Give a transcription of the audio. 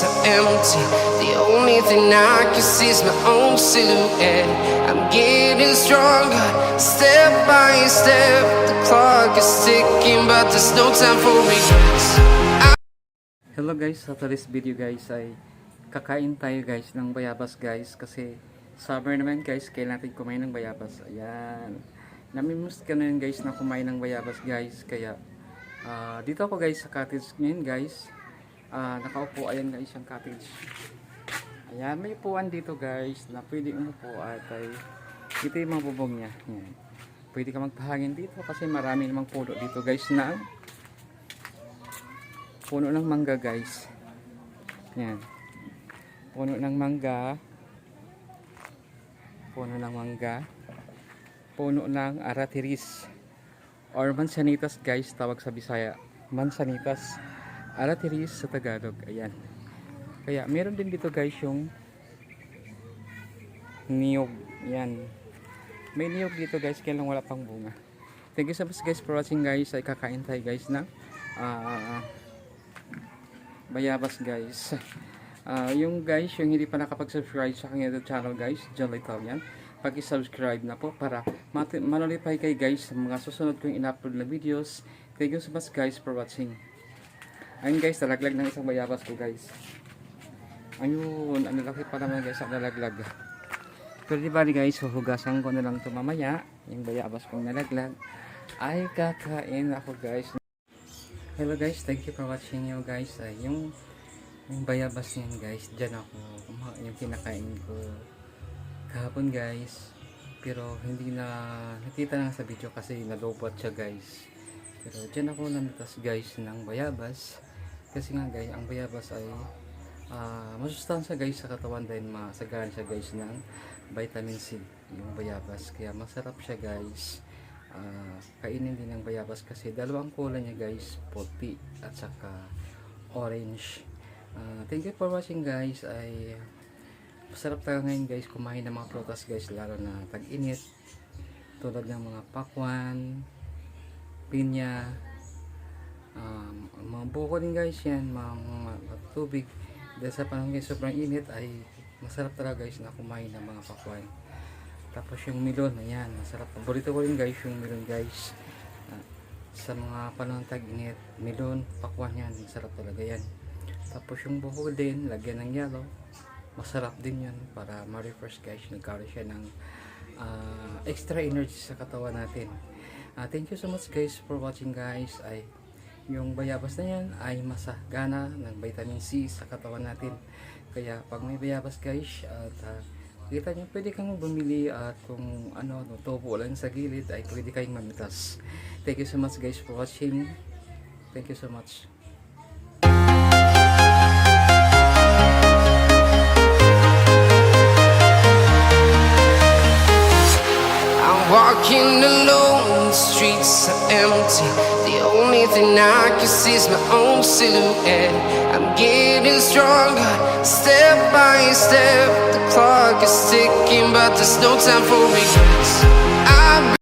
streets are empty. The only thing I can see is my own silhouette. I'm getting stronger, step by step. The clock is ticking, but there's no time for regrets. Hello guys, sa today's video guys ay kakain tayo guys ng bayabas guys, kasi summer naman guys, kailangan natin kumain ng bayabas. Ayan, namimiss ka na yun guys na kumain ng bayabas guys. Kaya dito ako guys sa cottage ngayon guys. Nakaupo, ayan guys yung cottage. Ayan, may upuan dito guys na pwede umupo at ay dito yung mga bubong niya. Ayan, pwede ka magpahangin dito kasi marami namang puno dito guys na puno ng mangga guys. Yan. Puno ng mangga. Puno ng mangga. Puno ng aratiris or mansanitas guys, tawag sa Bisaya. Mansanitas. Aratiris sa Tagalog. Ayan. Kaya meron din dito guys yung niyog. Yan. May niyog dito guys, kaya lang wala pang bunga. Thank you so much guys for watching guys. Ay kakain tayo guys ng bayabas guys. Yung guys, yung hindi pa nakapag-subscribe sa aking YouTube channel guys, John Italian, paki-subscribe na po para manolipay kayo guys sa mga susunod kong in-upload na videos. Thank you so much guys for watching. Ayun guys, nalaglag ng isang bayabas ko guys. Ayun, ang laki pa naman guys ang nalaglag. Pero diba guys, huhugasan ko na lang ito mamaya. Yung bayabas kong nalaglag ay kakain ako guys. Hello guys, thank you for watching you guys. Yung bayabas niyan guys, dyan ako yung kinakain ko kahapon guys. Pero hindi na nakita na sa video kasi nalobot siya guys. Pero dyan ako namitas guys ng bayabas. Kasi nga guys, ang bayabas ay masustansya guys sa katawan dahil masagaran siya guys ng vitamin C yung bayabas. Kaya masarap siya guys. Kainin din ng bayabas kasi dalawang kulay niya guys, puti at saka orange. Thank you for watching guys. Ay masarap talaga ngayon guys kumain ng mga prutas guys, lalo na tag-init, tulad ng mga pakwan, pinya, mga buko din guys yan, mga tubig. Dahil sa panahon guys sobrang init ay masarap talaga guys na kumain ng mga pakwan. Tapos yung melon, ayan, masarap. Paborito ko rin guys yung melon guys. Sa mga panahon tag-init, melon, pakwan yan, masarap talaga yan. Tapos yung buko din, lagyan ng yellow, masarap din yan para ma-refresh guys. Nagkaroon siya ng extra energy sa katawan natin. Thank you so much guys for watching guys. Ay yung bayabas na yan ay masagana ng vitamin C sa katawan natin. Kaya pag may bayabas guys at kita nyo, pwede kang bumili at kung ano, tubo lang sa gilid ay pwede kayong mamitas. Thank you so much guys for watching. Thank you so much. I'm walking alone, the streets are empty. The only thing I can see is my own silhouette. I'm getting stronger, step by step. The clock is ticking, but there's no time for regrets.